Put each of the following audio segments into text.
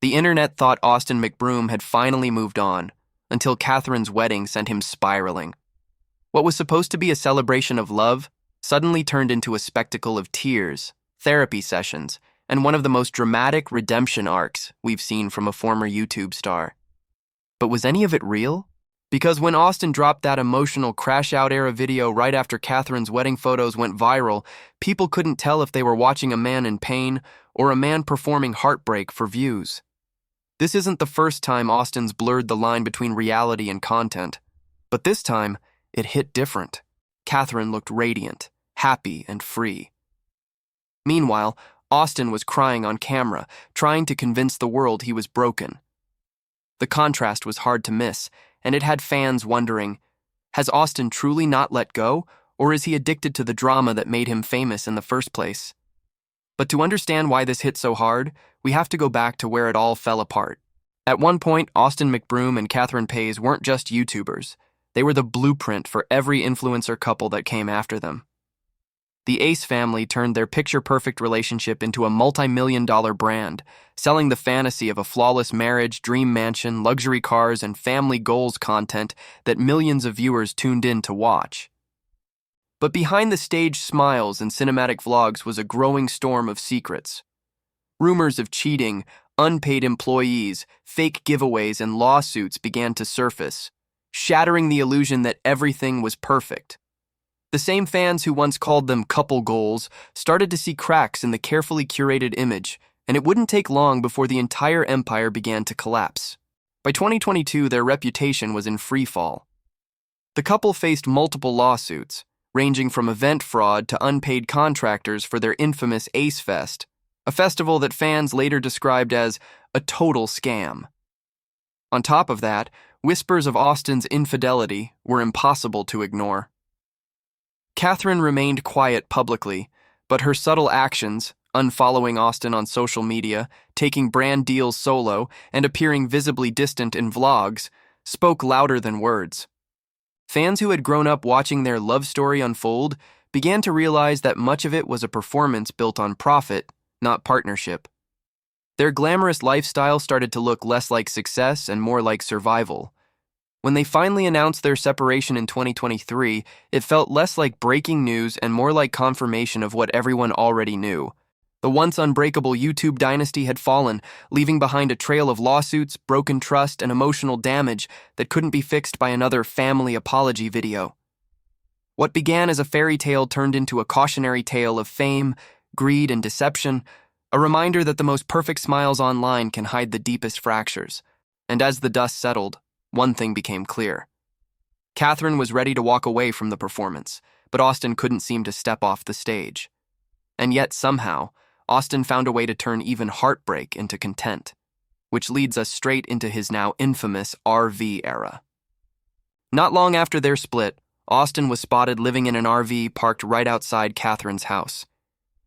The internet thought Austin McBroom had finally moved on, until Catherine's wedding sent him spiraling. What was supposed to be a celebration of love suddenly turned into a spectacle of tears, therapy sessions, and one of the most dramatic redemption arcs we've seen from a former YouTube star. But was any of it real? Because when Austin dropped that emotional crash-out era video right after Catherine's wedding photos went viral, people couldn't tell if they were watching a man in pain or a man performing heartbreak for views. This isn't the first time Austin's blurred the line between reality and content, but this time, it hit different. Catherine looked radiant, happy, and free. Meanwhile, Austin was crying on camera, trying to convince the world he was broken. The contrast was hard to miss, and it had fans wondering, has Austin truly not let go, or is he addicted to the drama that made him famous in the first place? But to understand why this hit so hard, we have to go back to where it all fell apart. At one point, Austin McBroom and Catherine Paiz weren't just YouTubers. They were the blueprint for every influencer couple that came after them. The Ace family turned their picture-perfect relationship into a multi-million-dollar brand, selling the fantasy of a flawless marriage, dream mansion, luxury cars, and family goals content that millions of viewers tuned in to watch. But behind the stage smiles and cinematic vlogs was a growing storm of secrets. Rumors of cheating, unpaid employees, fake giveaways, and lawsuits began to surface, shattering the illusion that everything was perfect. The same fans who once called them couple goals started to see cracks in the carefully curated image, and it wouldn't take long before the entire empire began to collapse. By 2022, their reputation was in free fall. The couple faced multiple lawsuits, ranging from event fraud to unpaid contractors for their infamous Ace Fest, a festival that fans later described as a total scam. On top of that, whispers of Austin's infidelity were impossible to ignore. Catherine remained quiet publicly, but her subtle actions, unfollowing Austin on social media, taking brand deals solo, and appearing visibly distant in vlogs, spoke louder than words. Fans who had grown up watching their love story unfold began to realize that much of it was a performance built on profit, not partnership. Their glamorous lifestyle started to look less like success and more like survival. When they finally announced their separation in 2023, it felt less like breaking news and more like confirmation of what everyone already knew. The once unbreakable YouTube dynasty had fallen, leaving behind a trail of lawsuits, broken trust, and emotional damage that couldn't be fixed by another family apology video. What began as a fairy tale turned into a cautionary tale of fame, greed, and deception, a reminder that the most perfect smiles online can hide the deepest fractures. And as the dust settled, one thing became clear. Catherine was ready to walk away from the performance, but Austin couldn't seem to step off the stage. And yet, somehow, Austin found a way to turn even heartbreak into content, which leads us straight into his now infamous RV era. Not long after their split, Austin was spotted living in an RV parked right outside Catherine's house.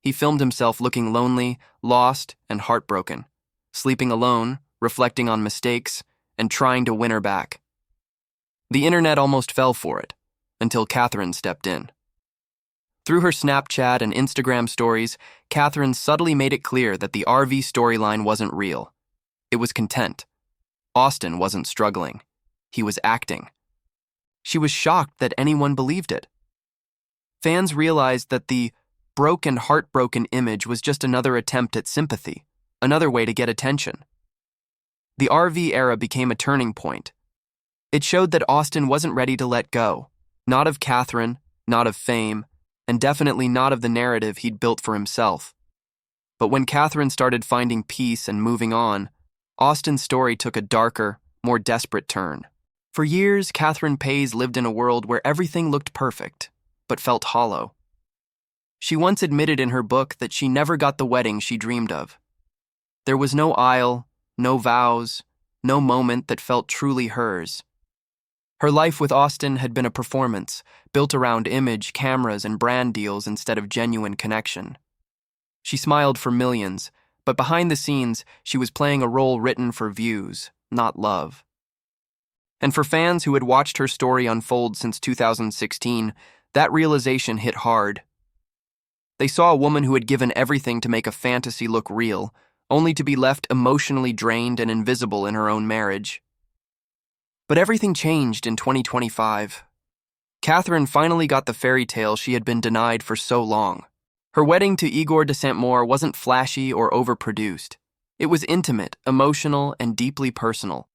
He filmed himself looking lonely, lost, and heartbroken, sleeping alone, reflecting on mistakes, and trying to win her back. The internet almost fell for it, until Catherine stepped in. Through her Snapchat and Instagram stories, Catherine subtly made it clear that the RV storyline wasn't real. It was content. Austin wasn't struggling. He was acting. She was shocked that anyone believed it. Fans realized that the broken, heartbroken image was just another attempt at sympathy, another way to get attention. The RV era became a turning point. It showed that Austin wasn't ready to let go, not of Catherine, not of fame, and definitely not of the narrative he'd built for himself. But when Catherine started finding peace and moving on, Austin's story took a darker, more desperate turn. For years, Catherine Paiz lived in a world where everything looked perfect, but felt hollow. She once admitted in her book that she never got the wedding she dreamed of. There was no aisle, no vows, no moment that felt truly hers. Her life with Austin had been a performance, built around image, cameras, and brand deals instead of genuine connection. She smiled for millions, but behind the scenes, she was playing a role written for views, not love. And for fans who had watched her story unfold since 2016, that realization hit hard. They saw a woman who had given everything to make a fantasy look real, only to be left emotionally drained and invisible in her own marriage. But everything changed in 2025. Catherine finally got the fairy tale she had been denied for so long. Her wedding to Igor De Saint-Maur wasn't flashy or overproduced. It was intimate, emotional, and deeply personal.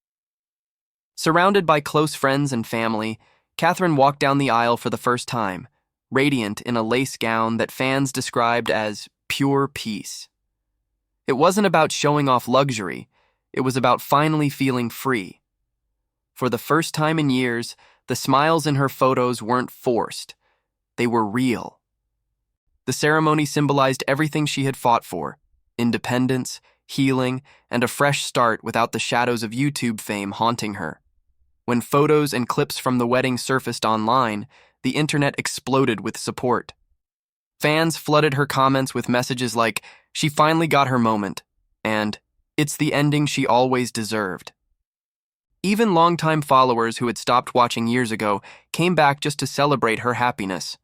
Surrounded by close friends and family, Catherine walked down the aisle for the first time, radiant in a lace gown that fans described as pure peace. It wasn't about showing off luxury, it was about finally feeling free. For the first time in years, the smiles in her photos weren't forced. They were real. The ceremony symbolized everything she had fought for: independence, healing, and a fresh start without the shadows of YouTube fame haunting her. When photos and clips from the wedding surfaced online, the internet exploded with support. Fans flooded her comments with messages like, "She finally got her moment," and "It's the ending she always deserved." Even longtime followers who had stopped watching years ago came back just to celebrate her happiness.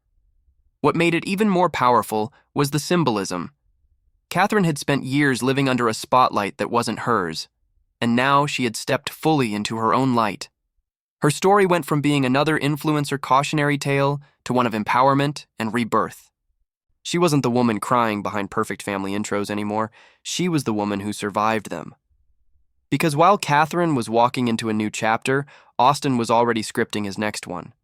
What made it even more powerful was the symbolism. Catherine had spent years living under a spotlight that wasn't hers, and now she had stepped fully into her own light. Her story went from being another influencer cautionary tale to one of empowerment and rebirth. She wasn't the woman crying behind perfect family intros anymore. She was the woman who survived them. Because while Catherine was walking into a new chapter, Austin was already scripting his next one.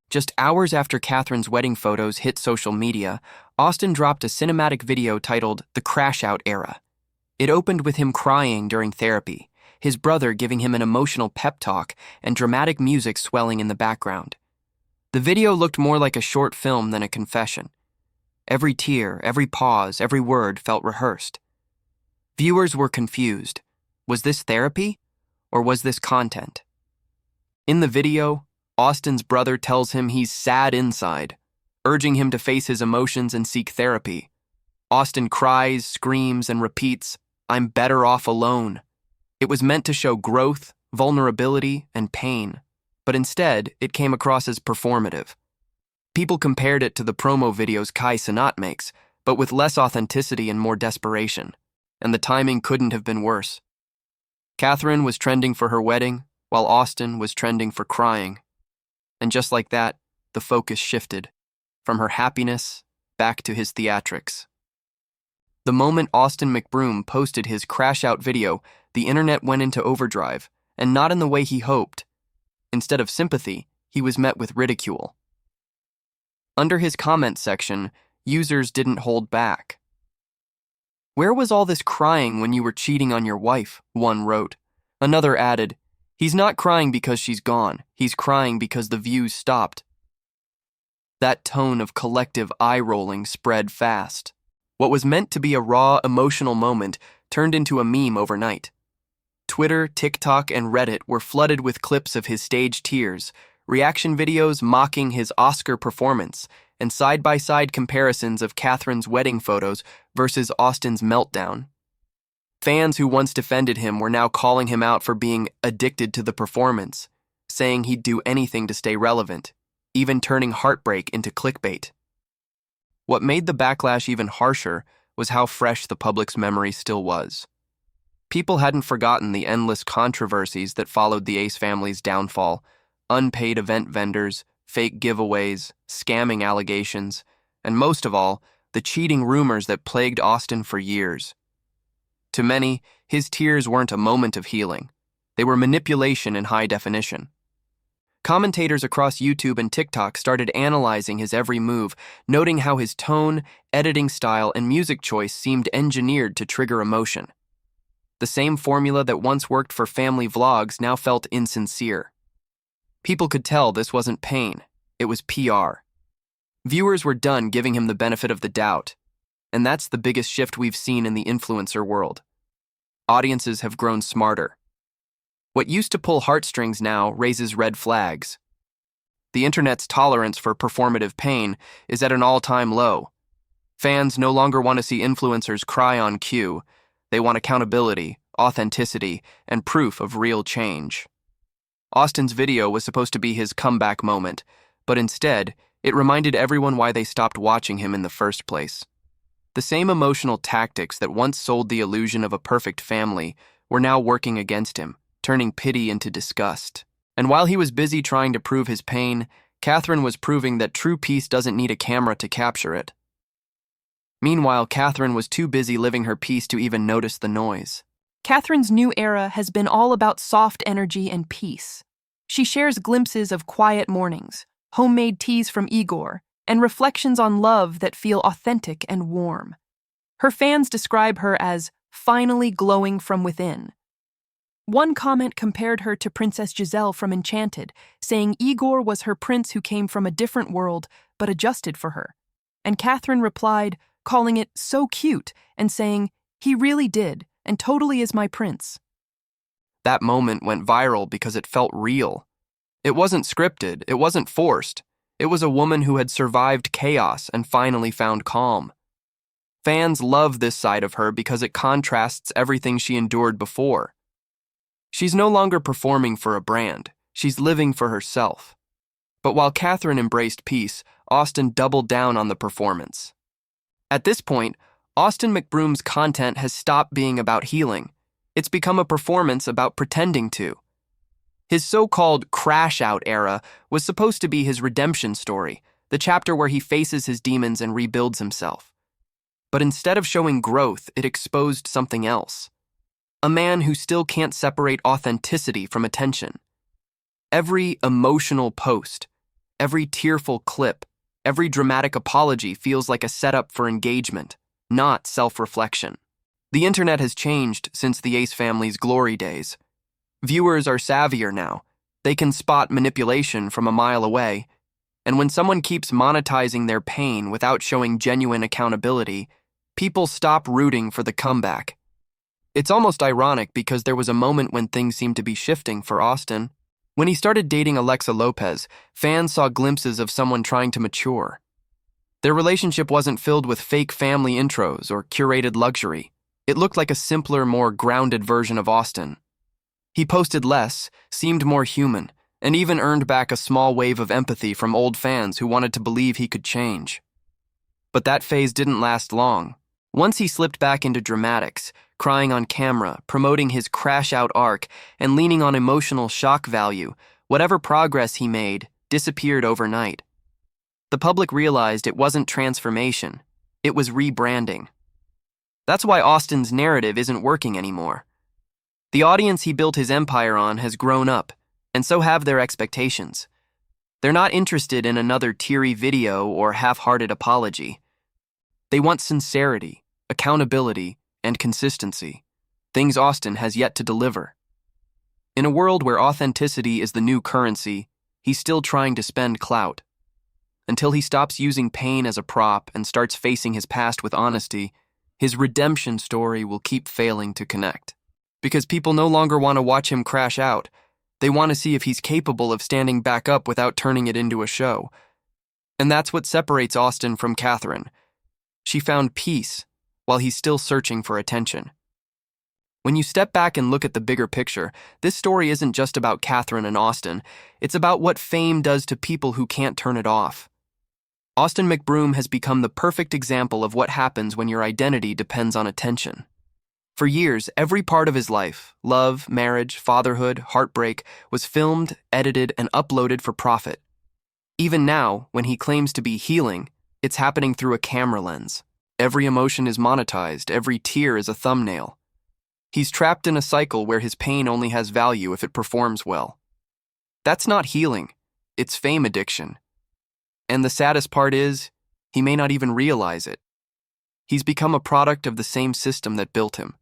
Just hours after Catherine's wedding photos hit social media, Austin dropped a cinematic video titled "The Crash Out Era." It opened with him crying during therapy, his brother giving him an emotional pep talk, and dramatic music swelling in the background. The video looked more like a short film than a confession. Every tear, every pause, every word felt rehearsed. Viewers were confused. Was this therapy, or was this content? In the video, Austin's brother tells him he's sad inside, urging him to face his emotions and seek therapy. Austin cries, screams, and repeats, "I'm better off alone." It was meant to show growth, vulnerability, and pain, but instead, it came across as performative. People compared it to the promo videos Kai Cenat makes, but with less authenticity and more desperation, and the timing couldn't have been worse. Catherine was trending for her wedding, while Austin was trending for crying. And just like that, the focus shifted, from her happiness back to his theatrics. The moment Austin McBroom posted his crash-out video, the internet went into overdrive, and not in the way he hoped. Instead of sympathy, he was met with ridicule. Under his comment section, users didn't hold back. "Where was all this crying when you were cheating on your wife?" one wrote. Another added, "He's not crying because she's gone. He's crying because the views stopped." That tone of collective eye-rolling spread fast. What was meant to be a raw, emotional moment turned into a meme overnight. Twitter, TikTok, and Reddit were flooded with clips of his staged tears, reaction videos mocking his Oscar performance, and side-by-side comparisons of Catherine's wedding photos versus Austin's meltdown. Fans who once defended him were now calling him out for being addicted to the performance, saying he'd do anything to stay relevant, even turning heartbreak into clickbait. What made the backlash even harsher was how fresh the public's memory still was. People hadn't forgotten the endless controversies that followed the Ace family's downfall: unpaid event vendors, fake giveaways, scamming allegations, and most of all, the cheating rumors that plagued Austin for years. To many, his tears weren't a moment of healing. They were manipulation in high definition. Commentators across YouTube and TikTok started analyzing his every move, noting how his tone, editing style, and music choice seemed engineered to trigger emotion. The same formula that once worked for family vlogs now felt insincere. People could tell this wasn't pain, it was PR. Viewers were done giving him the benefit of the doubt, and that's the biggest shift we've seen in the influencer world. Audiences have grown smarter. What used to pull heartstrings now raises red flags. The internet's tolerance for performative pain is at an all-time low. Fans no longer want to see influencers cry on cue. They want accountability, authenticity, and proof of real change. Austin's video was supposed to be his comeback moment, but instead, it reminded everyone why they stopped watching him in the first place. The same emotional tactics that once sold the illusion of a perfect family were now working against him, turning pity into disgust. And while he was busy trying to prove his pain, Catherine was proving that true peace doesn't need a camera to capture it. Meanwhile, Catherine was too busy living her peace to even notice the noise. Catherine's new era has been all about soft energy and peace. She shares glimpses of quiet mornings, homemade teas from Igor, and reflections on love that feel authentic and warm. Her fans describe her as finally glowing from within. One comment compared her to Princess Giselle from Enchanted, saying Igor was her prince who came from a different world but adjusted for her. And Catherine replied, calling it so cute and saying, "He really did, and totally is my prince." That moment went viral because it felt real. It wasn't scripted, it wasn't forced. It was a woman who had survived chaos and finally found calm. Fans love this side of her because it contrasts everything she endured before. She's no longer performing for a brand, she's living for herself. But while Catherine embraced peace, Austin doubled down on the performance. At this point, Austin McBroom's content has stopped being about healing. It's become a performance about pretending to. His so-called crash-out era was supposed to be his redemption story, the chapter where he faces his demons and rebuilds himself. But instead of showing growth, it exposed something else. A man who still can't separate authenticity from attention. Every emotional post, every tearful clip, every dramatic apology feels like a setup for engagement, not self-reflection. The internet has changed since the Ace family's glory days. Viewers are savvier now. They can spot manipulation from a mile away. And when someone keeps monetizing their pain without showing genuine accountability, people stop rooting for the comeback. It's almost ironic because there was a moment when things seemed to be shifting for Austin. When he started dating Alexa Lopez, fans saw glimpses of someone trying to mature. Their relationship wasn't filled with fake family intros or curated luxury. It looked like a simpler, more grounded version of Austin. He posted less, seemed more human, and even earned back a small wave of empathy from old fans who wanted to believe he could change. But that phase didn't last long. Once he slipped back into dramatics, crying on camera, promoting his crash-out arc, and leaning on emotional shock value, whatever progress he made disappeared overnight. The public realized it wasn't transformation, it was rebranding. That's why Austin's narrative isn't working anymore. The audience he built his empire on has grown up, and so have their expectations. They're not interested in another teary video or half-hearted apology. They want sincerity, accountability, and consistency, things Austin has yet to deliver. In a world where authenticity is the new currency, he's still trying to spend clout. Until he stops using pain as a prop and starts facing his past with honesty, his redemption story will keep failing to connect. Because people no longer want to watch him crash out. They want to see if he's capable of standing back up without turning it into a show. And that's what separates Austin from Catherine. She found peace while he's still searching for attention. When you step back and look at the bigger picture, this story isn't just about Catherine and Austin. It's about what fame does to people who can't turn it off. Austin McBroom has become the perfect example of what happens when your identity depends on attention. For years, every part of his life, love, marriage, fatherhood, heartbreak, was filmed, edited, and uploaded for profit. Even now, when he claims to be healing, it's happening through a camera lens. Every emotion is monetized, every tear is a thumbnail. He's trapped in a cycle where his pain only has value if it performs well. That's not healing, it's fame addiction. And the saddest part is, he may not even realize it. He's become a product of the same system that built him.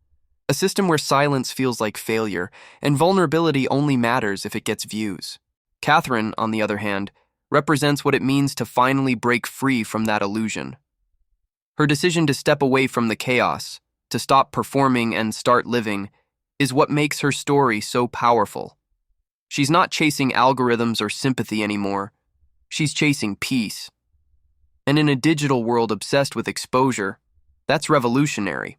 A system where silence feels like failure, and vulnerability only matters if it gets views. Catherine, on the other hand, represents what it means to finally break free from that illusion. Her decision to step away from the chaos, to stop performing and start living, is what makes her story so powerful. She's not chasing algorithms or sympathy anymore. She's chasing peace. And in a digital world obsessed with exposure, that's revolutionary.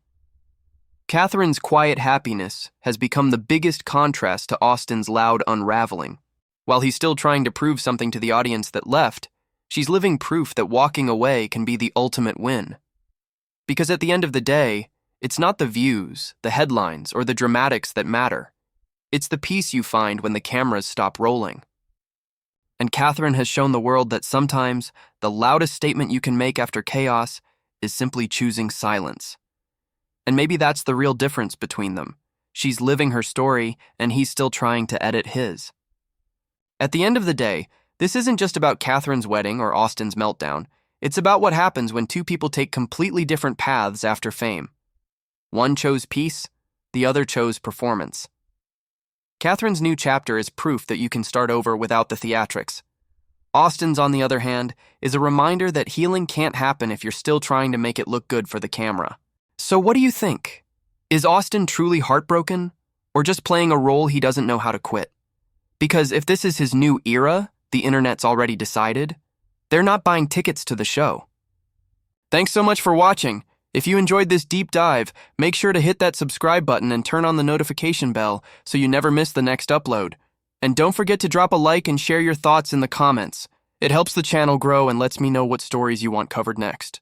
Catherine's quiet happiness has become the biggest contrast to Austin's loud unraveling. While he's still trying to prove something to the audience that left, she's living proof that walking away can be the ultimate win. Because at the end of the day, it's not the views, the headlines, or the dramatics that matter. It's the peace you find when the cameras stop rolling. And Catherine has shown the world that sometimes the loudest statement you can make after chaos is simply choosing silence. And maybe that's the real difference between them. She's living her story, and he's still trying to edit his. At the end of the day, this isn't just about Catherine's wedding or Austin's meltdown. It's about what happens when two people take completely different paths after fame. One chose peace, the other chose performance. Catherine's new chapter is proof that you can start over without the theatrics. Austin's, on the other hand, is a reminder that healing can't happen if you're still trying to make it look good for the camera. So what do you think? Is Austin truly heartbroken, or just playing a role he doesn't know how to quit? Because if this is his new era, the internet's already decided, they're not buying tickets to the show. Thanks so much for watching. If you enjoyed this deep dive, make sure to hit that subscribe button and turn on the notification bell so you never miss the next upload. And don't forget to drop a like and share your thoughts in the comments. It helps the channel grow and lets me know what stories you want covered next.